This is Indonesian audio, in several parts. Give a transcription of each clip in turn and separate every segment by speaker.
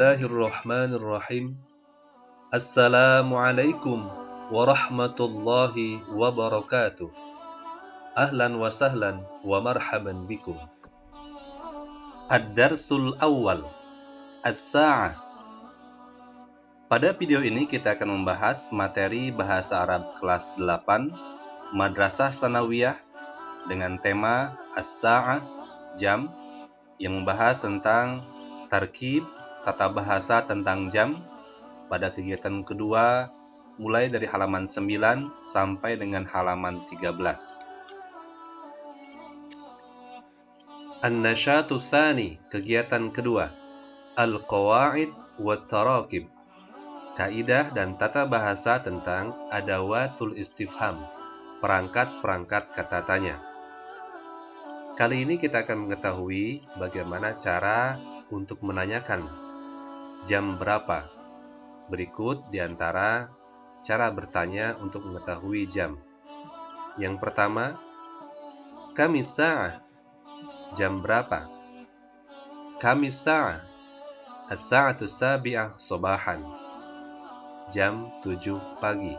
Speaker 1: Bismillahirrahmanirrahim. Assalamualaikum warahmatullahi wabarakatuh. Ahlan wa sahlan wa marhaban bikum. Ad-darsul awal, As-sa'ah. Pada video ini kita akan membahas materi bahasa Arab kelas 8 Madrasah Tsanawiyah dengan tema As-sa'ah, jam, yang membahas tentang tarkib, tata bahasa tentang jam pada kegiatan kedua mulai dari halaman 9 sampai dengan halaman 13. An-nasyatu tsani, kegiatan kedua, Al-qawaid wa tarakib, kaidah dan tata bahasa tentang adawatul istifham, perangkat-perangkat kata tanya. Kali ini kita akan mengetahui bagaimana cara untuk menanyakan jam berapa. Berikut di antara cara bertanya untuk mengetahui jam. Yang pertama, Kam as-sa'ah, jam berapa? Kam as-sa'ah, as-sa'atu sabi'ah sabahan, jam 7 pagi.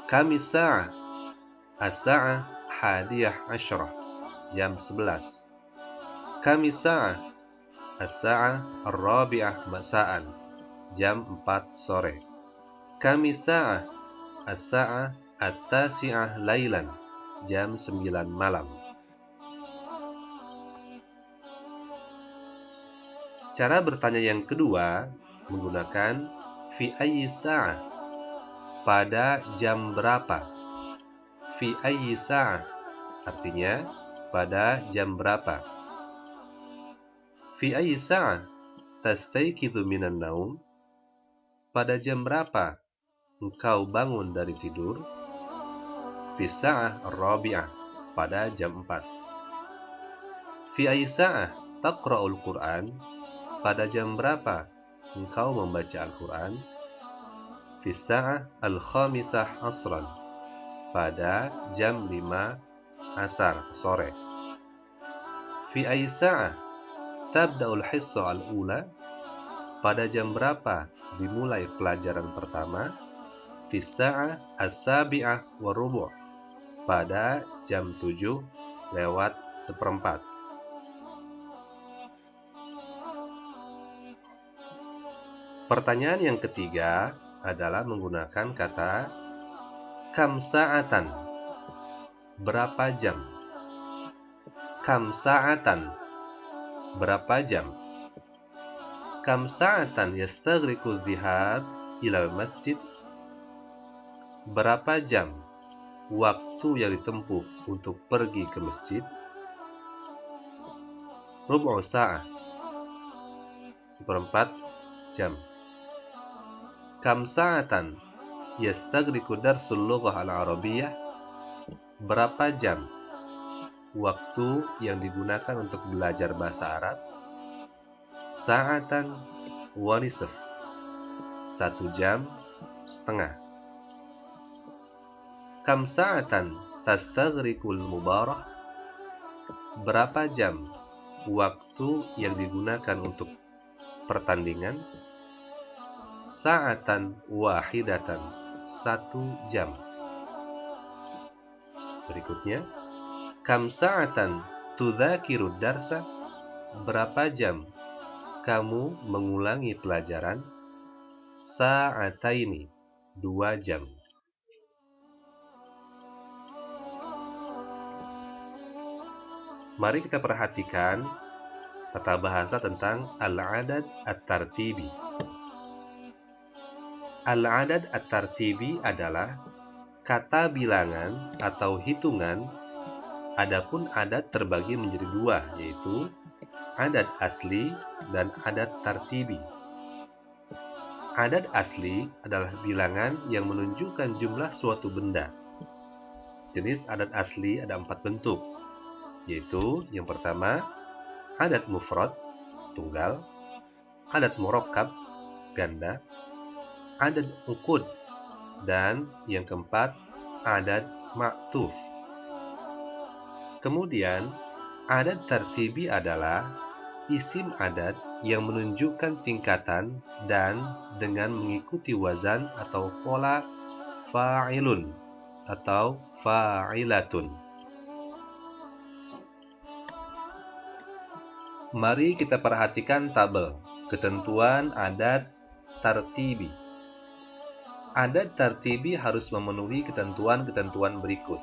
Speaker 1: Kam as-sa'ah, as-sa'ah hadiyah asyrah, jam 11. Kam as-sa'ah, as-sa'ah ar-rabi'ah masa'an, jam 4 sore. Kam as-sa'ah, as-sa'ah at-tasi'ah lailan, jam 9 malam. Cara bertanya yang kedua menggunakan fi ayyi sa'ah, pada jam berapa. Fi ayyi sa'ah artinya pada jam berapa. Fi ayyi sa'ah tastayqidhu minan naum, pada jam berapa engkau bangun dari tidur. Fi sa'ah ar-rabi'ah, pada jam 4. Fi ayyi sa'ah taqra'ul Qur'an, pada jam berapa engkau membaca Al-Quran. Fi sa'ah al-khamisah asran, pada jam 5 asar sore. Fi ayyi sa'ah tabda'ul hissah al-ula, pada jam berapa dimulai pelajaran pertama. Fi sa'ah as-sabi'ah wa rubu', pada jam 7 lewat seperempat. Pertanyaan yang ketiga adalah menggunakan kata kam sa'atan, berapa jam. Kam sa'atan, berapa jam. Kam sa'atan yastaghriqu dhihab ilal masjid, berapa jam waktu yang ditempuh untuk pergi ke masjid. Rub'u sa'ah, seperempat jam. Kam sa'atan yastaghriqu darsul lughah al-arabiyyah, berapa jam waktu yang digunakan untuk belajar bahasa Arab. Sa'atan wa nisf, 1 jam setengah. Kam sa'atan tastaghriqul mubarah, berapa jam waktu yang digunakan untuk pertandingan. Sa'atan wahidatan, 1 jam. Berikutnya, kam sa'atan tudzakiru darsa, berapa jam kamu mengulangi pelajaran. Sa'ataini, 2 jam. Mari kita perhatikan tata bahasa tentang al-adad at-tartibi. Al-adad at-tartibi adalah kata bilangan atau hitungan, adapun adat terbagi menjadi 2, yaitu adat asli dan adat tartibi. Adat asli adalah bilangan yang menunjukkan jumlah suatu benda. Jenis adat asli ada 4 bentuk, yaitu yang pertama adat mufrad, tunggal, adat murakkab, ganda, adat uqud, dan yang keempat adat ma'tuf. Kemudian adat tartibi adalah isim adat yang menunjukkan tingkatan dan dengan mengikuti wazan atau pola fa'ilun atau fa'ilatun. Mari kita perhatikan tabel ketentuan adat tartibi. Adat tartibi harus memenuhi ketentuan-ketentuan berikut.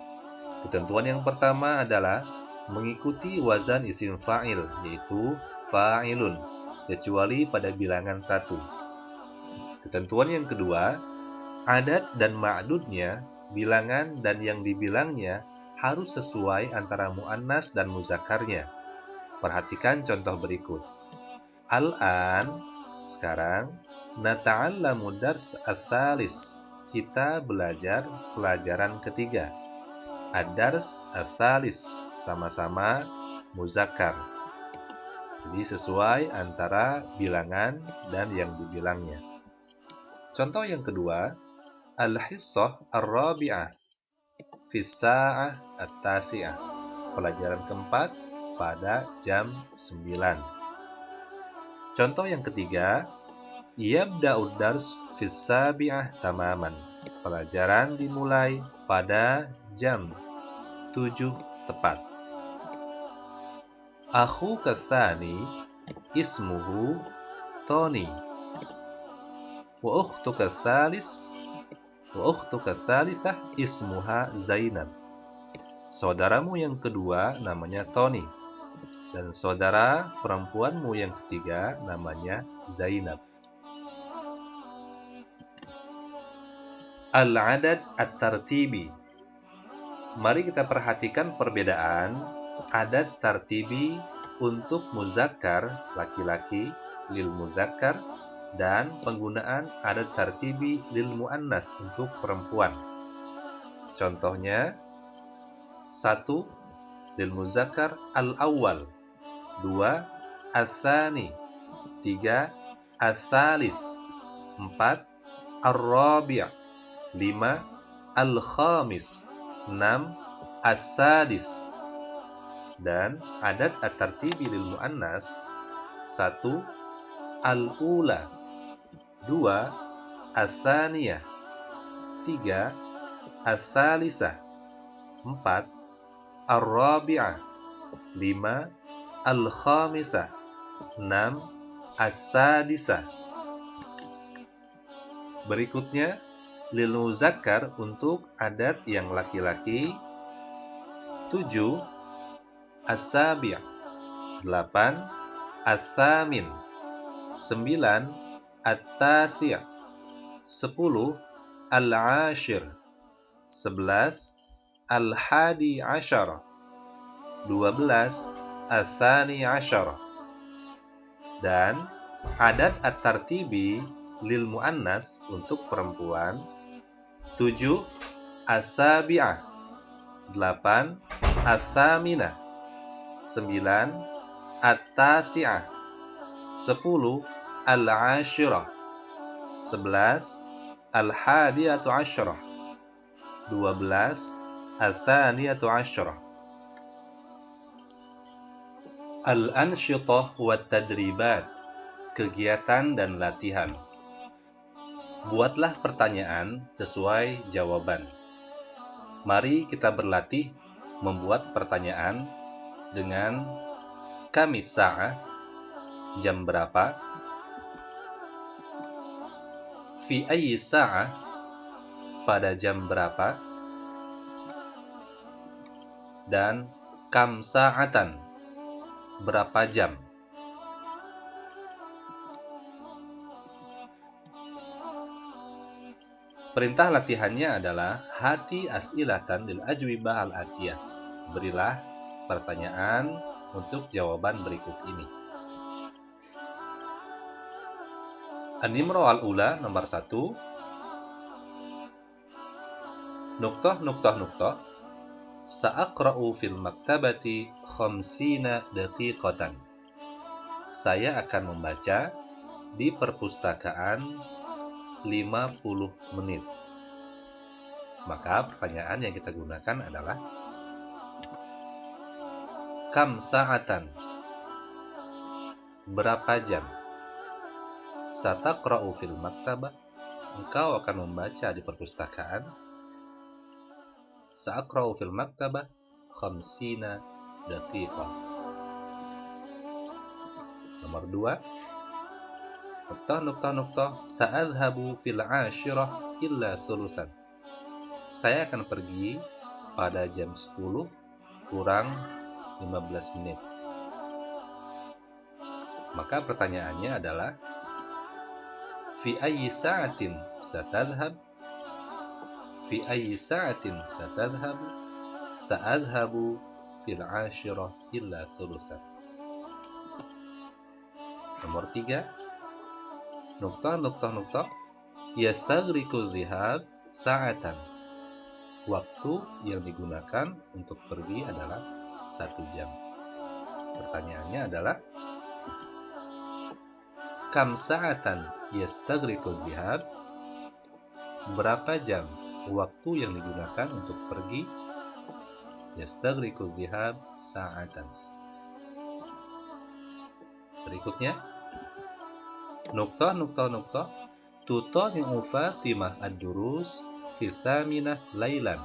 Speaker 1: Ketentuan yang pertama adalah mengikuti wazan isim fa'il, yaitu fa'ilun, kecuali pada bilangan 1. Ketentuan yang kedua, adat dan ma'dudnya, bilangan dan yang dibilangnya harus sesuai antara mu'annas dan muzakkarnya. Perhatikan contoh berikut. Al-an, sekarang, nata'allamu dars ats-tsalis. Kita belajar pelajaran ketiga. Ad-dars ats-tsalis, sama-sama muzakkar. Jadi sesuai antara bilangan dan yang dibilangnya. Contoh yang kedua, al-hissah ar-rabi'ah fi as-sa'ah at-tasi'ah. Pelajaran keempat pada jam 9. Contoh yang ketiga, yabda'ud dars fi as-sabi'ah tamaman. Pelajaran dimulai pada jam 7 tepat. Akhuka tsani ismuhu Tony. Wa ukhtuka tsalitsah ismuha Zainab. Saudaramu yang kedua namanya Tony, dan saudara perempuanmu yang ketiga namanya Zainab. Al-adad at-tartibi. Mari kita perhatikan perbedaan adat tartibi untuk muzakkar laki-laki lil muzakkar dan penggunaan adat tartibi lil muannas untuk perempuan. Contohnya, 1. Lil muzakkar al-awwal, 2. al-thani, 3. al-thalis, 4. ar-rabi', 5. al-khamis, 6. as-sadis. Dan adat at-tartibi lil muannas, 1. al-ula, 2. al-thaniyah, 3. al-thalisah, 4. ar-rabi'ah, 5. al-khamisah, 6. as-sadisah. Berikutnya, lil muzakkar untuk adat yang laki-laki, 7. as-sabi', 8. as-samin, 9. at-tasi', 10. al-ashir, 11. al-hadi asyara, 12. al-thani asyara. Dan adat at-tartibi lil muannas untuk perempuan, 7. as-sabi'ah, 8. as-saminah, 9. at-tasi'ah, 10. al-ashirah, 11. al-hadiyatu asyarah, 12. al-thaniyatu asyarah. Al-ansyitah wa tadribat, kegiatan dan latihan. Buatlah pertanyaan sesuai jawaban. Mari kita berlatih membuat pertanyaan dengan kamis sa'ah, jam berapa, fi ayyi sa'ah, pada jam berapa, dan kam sa'atan, berapa jam. Perintah latihannya adalah hati as'ilatan lil ajwibah al-atiyah. Berilah pertanyaan untuk jawaban berikut ini. An-nimro al-ula, nomor 1. Nuqtah. Sa'aqra'u fil maktabati 50 daqiqatan. Saya akan membaca di perpustakaan 50 menit. Maka pertanyaan yang kita gunakan adalah kam sa'atan, Berapa jam? Sataqra'u fil maktabah. Engkau akan membaca di perpustakaan. Sa'aqra'u fil maktabah 50 daqiqah. Nomor 2. Sa'adhabu fil 'ashirah illa thuluthan. Saya akan pergi pada jam 10 kurang 15 menit. Maka pertanyaannya adalah fi ayyi sa'atin satadhhab? Fi ayyi sa'atin satadhhab? Sa'adhabu fil 'ashirah illa thuluthan. Nomor 3. Yastaghriqu dhihab sa'atan. Waktu yang digunakan untuk pergi adalah 1 jam. Pertanyaannya adalah kam sa'atan yastaghriqu dhihab? Berapa jam waktu yang digunakan untuk pergi? Yastaghriqu dhihab sa'atan. Berikutnya, tutani'u Fatimah ad-durus fi thaminah lailan.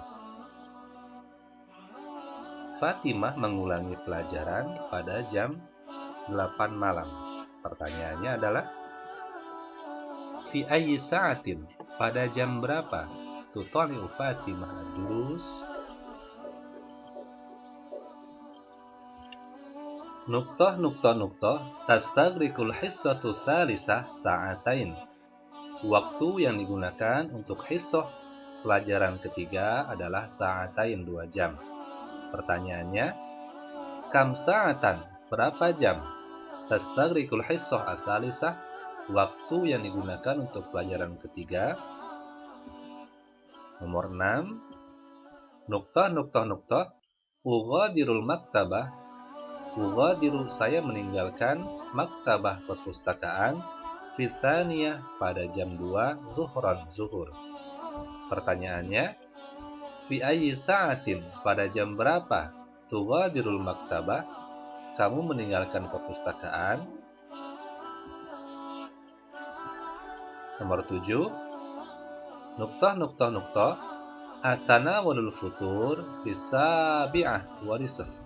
Speaker 1: Fatimah mengulangi pelajaran pada jam 8 malam. Pertanyaannya adalah fi ayyi sa'atin? Pada jam berapa? Tutani'u Fatimah ad-durus. Tastaghriqul hissatu tsalisah sa'atain. Waktu yang digunakan untuk hissah pelajaran ketiga adalah sa'atain 2 jam. Pertanyaannya, kam sa'atan? Berapa jam? Tastaghriqul hissah ats-tsalisah. Waktu yang digunakan untuk pelajaran ketiga. Nomor 6. Ughadirul maktabah. Ughadiru, saya meninggalkan maktabah perpustakaan fi tsaniyah pada jam 2 zuhur. Pertanyaannya, fi ayyi sa'atin? Pada jam berapa? Tughadirul maktabah. Kamu meninggalkan perpustakaan. Nomor 7. Atanawalul futur fi sabi'ah wa nisf.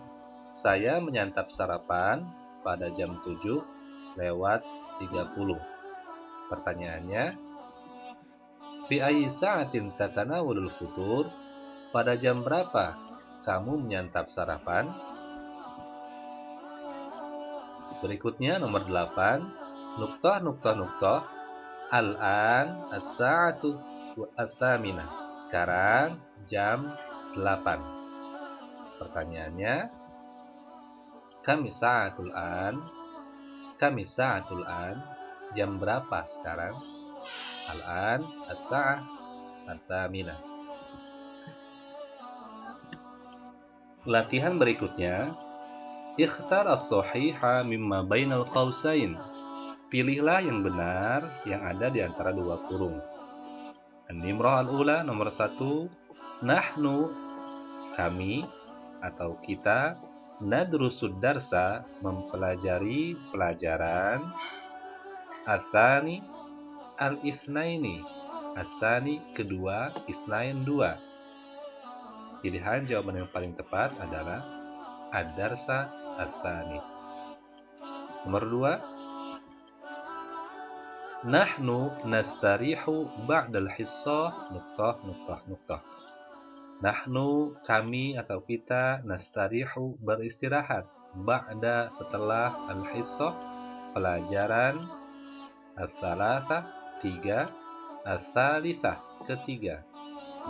Speaker 1: Saya menyantap sarapan pada jam 7:30. Pertanyaannya, fi ayyi sa'atin tatanawalul futur? Pada jam berapa kamu menyantap sarapan? Berikutnya nomor 8. Al-an as-sa'atu ats-tsaminah. Sekarang jam 8. Pertanyaannya, Kami sa'atul an. Jam berapa sekarang? Al-an as-sa'ah ats-tsaminah. Latihan berikutnya. Ikhtar as-sahiha mimma bainal qausain. Pilihlah yang benar yang ada di antara 2 kurung. An-nimrah al-ula, nomor 1. Nahnu, kami atau kita. Nadrusud darsa, mempelajari pelajaran. Atsani al-itsnaini. Asani, kedua. Isnain, 2. Pilihan jawaban yang paling tepat adalah ad-darsa atsani. Nomor 2. Nahnu nastarihu ba'dal hissah. Nahnu, kami atau kita. Nastarihu, beristirahat. Ba'da, setelah. Al-hissah, pelajaran. Ats-tsalatsa, 3. Ats-tsalitsah, ketiga.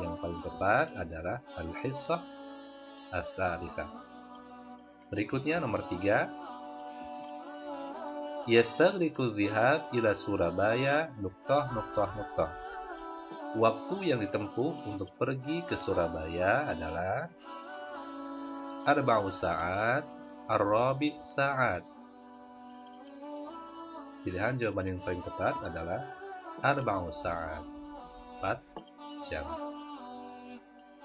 Speaker 1: Yang paling tepat adalah al-hissah ats-tsalitsah. Berikutnya nomor 3. Yastaghriqu dhihab ila Surabaya. Waktu yang ditempuh untuk pergi ke Surabaya adalah 4 sa'at, 4 sa'at. Pilihan jawaban yang paling tepat adalah 4 sa'at, 4 jam.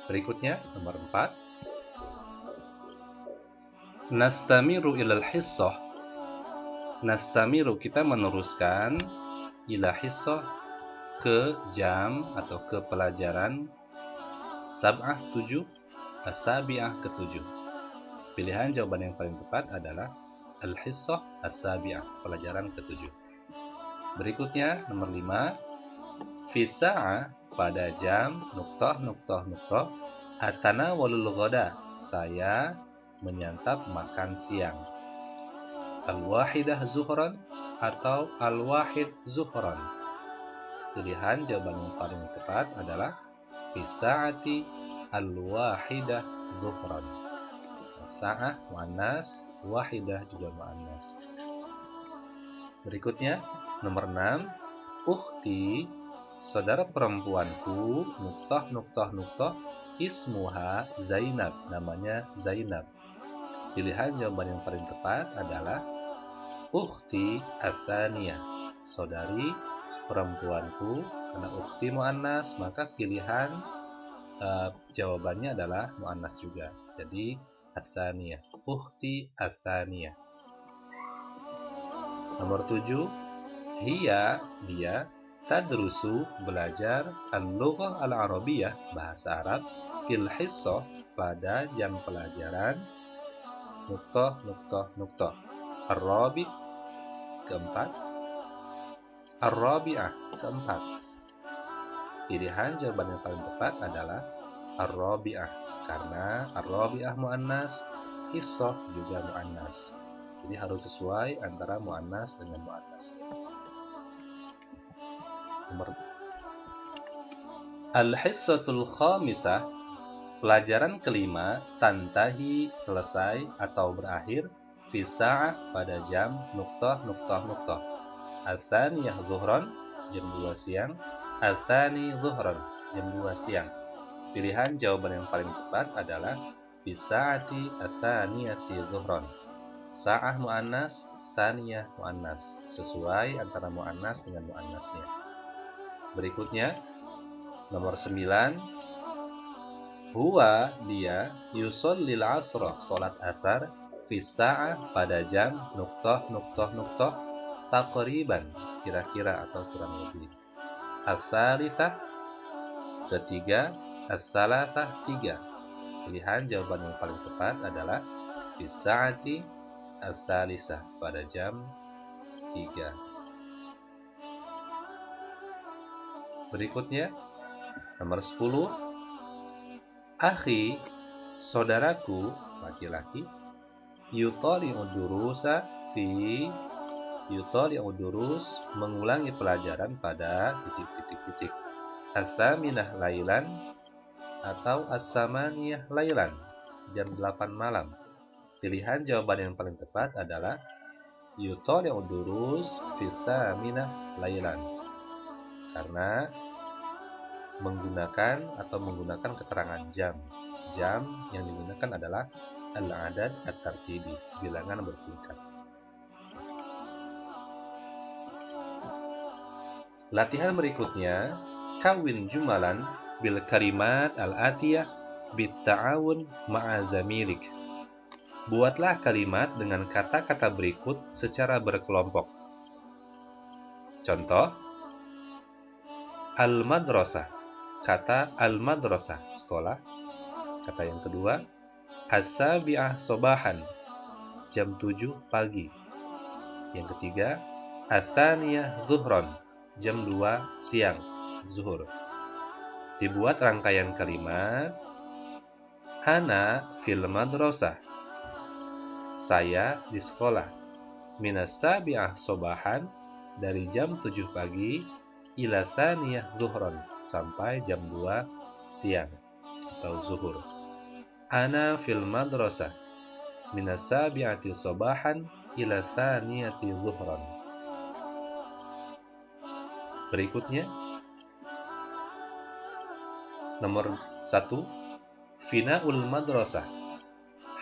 Speaker 1: Berikutnya nomor 4. Nastamiru ilal hissah. Nastamiru, kita meneruskan ila hissah, ke jam atau ke pelajaran sab'ah 7, as-sabi'ah ke 7. Pilihan jawaban yang paling tepat adalah al-hissah as-sabi'ah, pelajaran ke 7. Berikutnya nomor 5, fi sa'ah, pada jam nuktah nuktah nuktah, atanawalul ghada, saya menyantap makan siang. Al-wahidah zuhran atau al-wahid zuhran. Pilihan jawaban yang paling tepat adalah fi sa'ati al-wahidah zuhran. Sa'ah muannas, wahidah juga muannas. Berikutnya nomor 6, ukhti, saudara perempuanku, nuktah nuktah nuktah, ismuha Zainab, namanya Zainab. Pilihan jawaban yang paling tepat adalah ukhti atsaniyah, saudari perempuanku. Karena ukhti muannas, maka pilihan jawabannya adalah muannas juga. Jadi atsaniyah, ukhti atsaniyah. Nomor 7, hiya, dia, tadrusu, belajar, al-lughah al-arabiyah, bahasa Arab, fil hissah, pada jam pelajaran, nuktah nuktah nuktah, ar-rabi, keempat, ar-rabi'ah, keempat. Pilihan jawaban yang paling tepat adalah ar-rabi'ah, karena ar-rabi'ah muannas, hissah juga muannas. Jadi harus sesuai antara muannas dengan muannas. Nomor al-hissatul khamisah, pelajaran kelima, tantahi, selesai atau berakhir, fi sa'ah, pada jam nuktah nuktah nuktah, al-thaniyah zuhran, jam 2 siang, al-thani zuhran, jam 2 siang. Pilihan jawaban yang paling tepat adalah fi sa'ati al-thaniyati zuhran. Sa'ah muannas, thaniyah muannas, sesuai antara muannas dengan muannasnya. Berikutnya nomor 9, huwa, dia, yusallil asra, salat asar, fi sa'ah, pada jam nuktah nuktah nuktah, taqriban, kira-kira atau kurang lebih. Al-thalithah, ketiga, al-thalathah, 3. Pilihan jawaban yang paling tepat adalah fi sa'ati al-thalithah, pada jam 3. Berikutnya nomor 10, akhi, saudaraku laki-laki, yutali'u durusa fi, yutali'u durus, mengulangi pelajaran pada titik-titik-titik, as-saminah lailan atau as-samaniyah lailan, jam 8 malam. Pilihan jawaban yang paling tepat adalah yutali'u durus fi saminah lailan, karena menggunakan keterangan jam. Jam yang digunakan adalah al-adad at-tartibi, bilangan bertingkat. Latihan berikutnya, kawin jumalan bil kalimat al-atiyah bit ta'awun ma'a zamilik. Buatlah kalimat dengan kata-kata berikut secara berkelompok. Contoh, al-madrasah, kata al-madrasah, sekolah. Kata yang kedua, as-sabi'ah sobahan, jam 7 pagi. Yang ketiga, as-thaniyah zuhron, jam 2 siang, zuhur. Dibuat rangkaian kalimat, ana fil madrasah, saya di sekolah, minas sabi'ah sobahan, dari jam 7 pagi, ila thaniyah zuhron, sampai jam 2 siang atau zuhur. Ana fil madrasah, minas sabi'ati sobahan, ila thaniyati zuhron. Berikutnya nomor 1, finaul madrasah,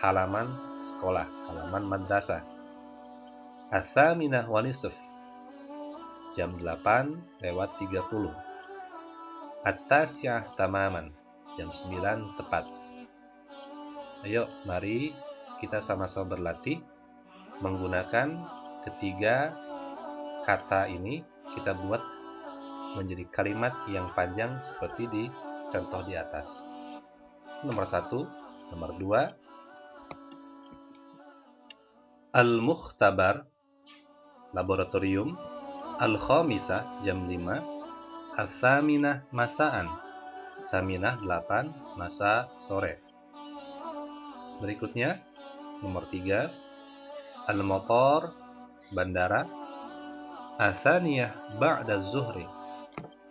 Speaker 1: halaman sekolah, halaman madrasah. Atsaminah wa nisf, jam 8:30. At-tasyah tamaman, jam 9 tepat. Ayo, mari kita sama-sama berlatih menggunakan Ketiga kata ini kita buat menjadi kalimat yang panjang seperti di contoh di atas. Nomor 1, nomor 2, al-mukhtabar, laboratorium, al-khamisah, jam 5, al-thaminah, masaan, thaminah 8, masa sore. Berikutnya, nomor 3, al-motor, bandara, al-thaniyah ba'da zuhri,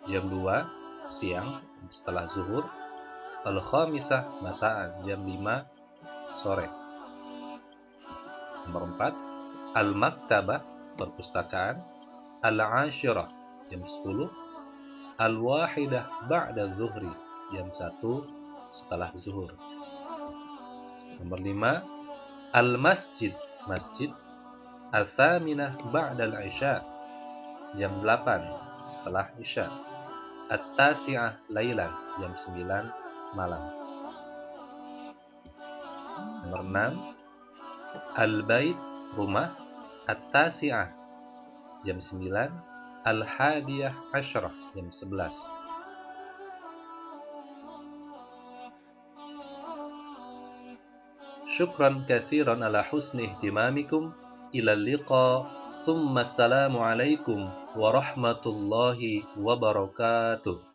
Speaker 1: jam 2, siang, setelah zuhur, al-khamisah, masaan, jam 5, sore. Nomor 4, al-maktabah, perpustakaan, al-ashirah, jam 10, al-wahidah ba'da zuhri, jam 1 setelah zuhur. Nomor 5, al-masjid, masjid, al-thaminah ba'da al-isya, jam 8 setelah isya, at-tasi'ah lailan, jam 9 malam. Nomor 6, al-bait, rumah, at-tasi'ah, jam 9, al-hadiyah asyrah, jam 11. Syukran katsiran ala husni ihtimamikum. Ila liqa. Thumma assalamu alaikum warahmatullahi wabarakatuh.